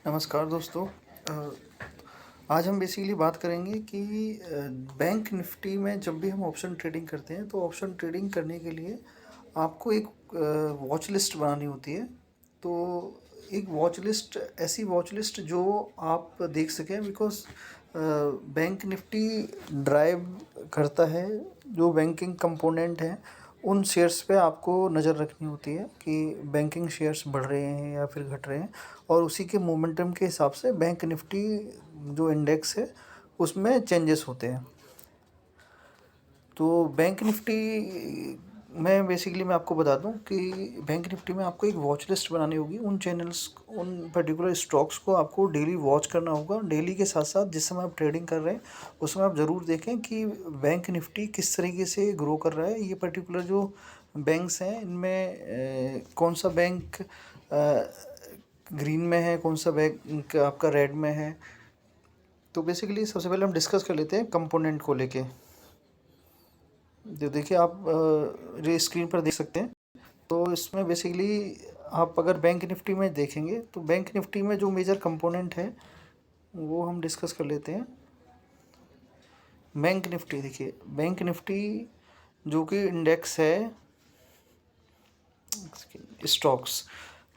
नमस्कार दोस्तों। आज हम बेसिकली बात करेंगे कि बैंक निफ्टी में जब भी हम ऑप्शन ट्रेडिंग करते हैं तो ऑप्शन ट्रेडिंग करने के लिए आपको एक वॉच लिस्ट बनानी होती है। तो एक वॉच लिस्ट, ऐसी वॉच लिस्ट जो आप देख सकें, बिकॉज़ बैंक निफ्टी ड्राइव करता है, जो बैंकिंग कंपोनेंट हैं उन शेयर्स पे आपको नज़र रखनी होती है कि बैंकिंग शेयर्स बढ़ रहे हैं या फिर घट रहे हैं, और उसी के मोमेंटम के हिसाब से बैंक निफ्टी जो इंडेक्स है उसमें चेंजेस होते हैं। तो बैंक निफ्टी में बेसिकली मैं आपको बता दूं कि बैंक निफ्टी में आपको एक वॉच लिस्ट बनानी होगी। उन चैनल्स, उन पर्टिकुलर स्टॉक्स को आपको डेली वॉच करना होगा। डेली के साथ साथ जिस समय आप ट्रेडिंग कर रहे हैं उस समय आप ज़रूर देखें कि बैंक निफ्टी किस तरीके से ग्रो कर रहा है। ये पर्टिकुलर जो बैंक्स हैं इनमें कौन सा बैंक ग्रीन में है, कौन सा बैंक आपका रेड में है। तो बेसिकली सबसे पहले हम डिस्कस कर लेते हैं कंपोनेंट को लेके। देखिए आप ये स्क्रीन पर देख सकते हैं। तो इसमें बेसिकली आप अगर बैंक निफ्टी में देखेंगे तो बैंक निफ्टी में जो मेजर कंपोनेंट है वो हम डिस्कस कर लेते हैं। बैंक निफ्टी, देखिए बैंक निफ्टी जो कि इंडेक्स है स्टॉक्स,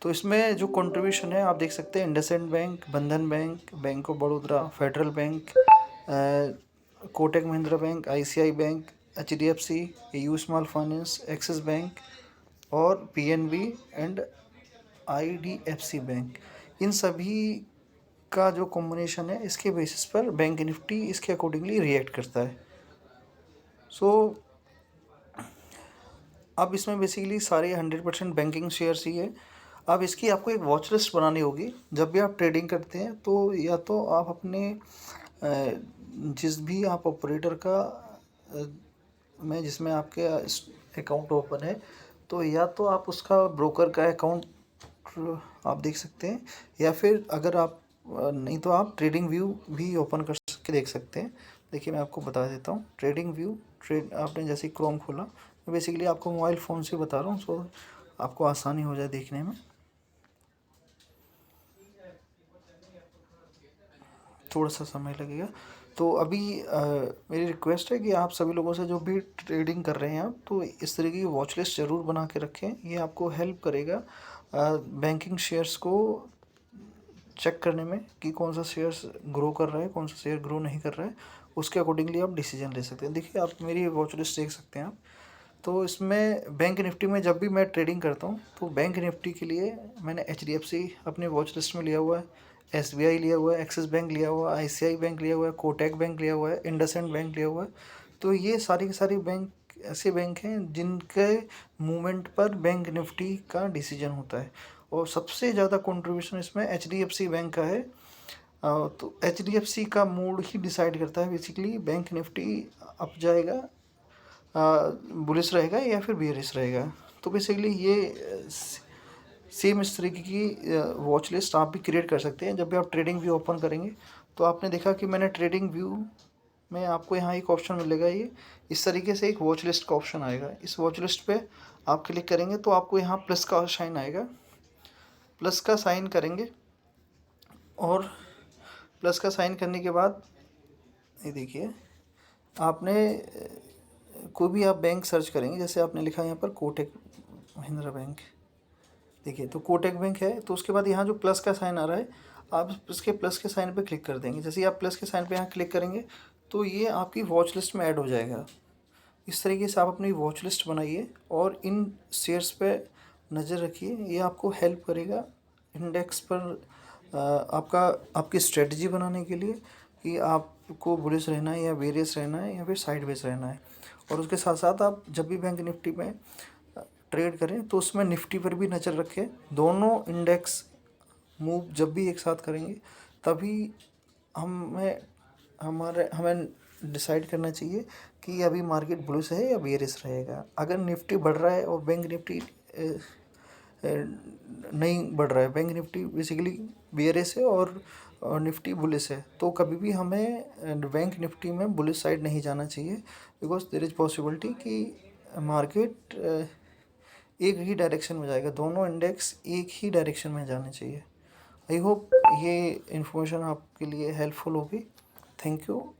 तो इसमें जो कंट्रीब्यूशन है आप देख सकते हैं इंडसइंड बैंक, बंधन bank, bank of Baroda, federal bank, Kotak Mahindra bank, ICI bank, HDFC, AU small finance, axis bank और पीएनबी एंड आईडीएफसी बैंक। इन सभी का जो कॉम्बिनेशन है इसके बेसिस पर बैंक निफ्टी इसके अकॉर्डिंगली रिएक्ट करता है। सो अब इसमें बेसिकली सारे 100% बैंकिंग शेयर्स ही है। अब इसकी आपको एक वॉच लिस्ट बनानी होगी। जब भी आप ट्रेडिंग करते हैं तो या तो आप अपने जिस भी आप ऑपरेटर का में जिसमें आपके अकाउंट ओपन है, तो या तो आप उसका ब्रोकर का अकाउंट आप देख सकते हैं, या फिर अगर आप नहीं तो आप ट्रेडिंग व्यू भी ओपन कर के देख सकते हैं। देखिए मैं आपको बता देता हूँ। ट्रेडिंग व्यू, आपने जैसे क्रोम खोला, मैं बेसिकली आपको मोबाइल फ़ोन से बता रहा हूँ सो आपको आसानी हो जाए देखने में। थोड़ा सा समय लगेगा। तो अभी मेरी रिक्वेस्ट है कि आप सभी लोगों से जो भी ट्रेडिंग कर रहे हैं आप, तो इस तरीके की वॉच लिस्ट ज़रूर बना के रखें। ये आपको हेल्प करेगा बैंकिंग शेयर्स को चेक करने में कि कौन सा शेयर्स ग्रो कर रहा है, कौन सा शेयर ग्रो नहीं कर रहा है। उसके अकॉर्डिंगली आप डिसीजन ले सकते हैं। देखिए आप मेरी वॉच लिस्ट देख सकते हैं आप। तो इसमें बैंक निफ्टी में जब भी मैं ट्रेडिंग करता हूँ तो बैंक निफ्टी के लिए मैंने एचडीएफसी अपने वॉच लिस्ट में लिया हुआ है, एसबीआई लिया हुआ है, एक्सिस बैंक लिया हुआ है, आईसीआई बैंक लिया हुआ है, कोटक बैंक लिया हुआ है, इंडसइंड बैंक लिया हुआ है। तो ये सारी के सारी बैंक ऐसे बैंक हैं जिनके मूवमेंट पर बैंक निफ्टी का डिसीजन होता है, और सबसे ज़्यादा कंट्रीब्यूशन इसमें एचडीएफसी बैंक का है। तो एचडीएफसी का मूड ही डिसाइड करता है बेसिकली बैंक निफ्टी अप जाएगा, बुलिश रहेगा या फिर बेयरिश रहेगा। तो बेसिकली ये सेम इस तरीके की वॉच लिस्ट आप भी क्रिएट कर सकते हैं। जब भी आप ट्रेडिंग व्यू ओपन करेंगे तो आपने देखा कि मैंने ट्रेडिंग व्यू में आपको यहाँ एक ऑप्शन मिलेगा, ये इस तरीके से एक वॉच लिस्ट का ऑप्शन आएगा। इस वॉच लिस्ट पे आप क्लिक करेंगे तो आपको यहाँ प्लस का साइन आएगा। प्लस का साइन करेंगे और प्लस का साइन करने के बाद ये देखिए आपने कोई भी आप बैंक सर्च करेंगे, जैसे आपने लिखा यहाँ पर कोटक महिंद्रा बैंक। देखिए तो कोटक बैंक है, तो उसके बाद यहाँ जो प्लस का साइन आ रहा है आप इसके प्लस के साइन पे क्लिक कर देंगे। जैसे ही आप प्लस के साइन पे यहाँ क्लिक करेंगे तो ये आपकी वॉच लिस्ट में ऐड हो जाएगा। इस तरीके से आप अपनी वॉच लिस्ट बनाइए और इन शेयर्स पे नज़र रखिए। ये आपको हेल्प करेगा इंडेक्स पर आपका आपकी स्ट्रेटजी बनाने के लिए कि आपको बुलिश रहना है या बेरियस रहना है या फिर साइडवेज रहना है। और उसके साथ साथ आप जब भी बैंक निफ्टी में ट्रेड करें तो उसमें निफ्टी पर भी नज़र रखें। दोनों इंडेक्स मूव जब भी एक साथ करेंगे तभी हमें हमें डिसाइड करना चाहिए कि अभी मार्केट बुलिश है या बेयरिश रहेगा। अगर निफ्टी बढ़ रहा है और बैंक निफ्टी नहीं बढ़ रहा है, बैंक निफ्टी बेसिकली बेयरिश है और निफ्टी बुलिश है, तो कभी भी हमें बैंक निफ्टी में बुलिश साइड नहीं जाना चाहिए। बिकॉज देयर इज़ पॉसिबिलिटी कि मार्केट एक ही डायरेक्शन में जाएगा। दोनों इंडेक्स एक ही डायरेक्शन में जाने चाहिए। आई होप ये इन्फॉर्मेशन आपके लिए हेल्पफुल होगी। Thank you.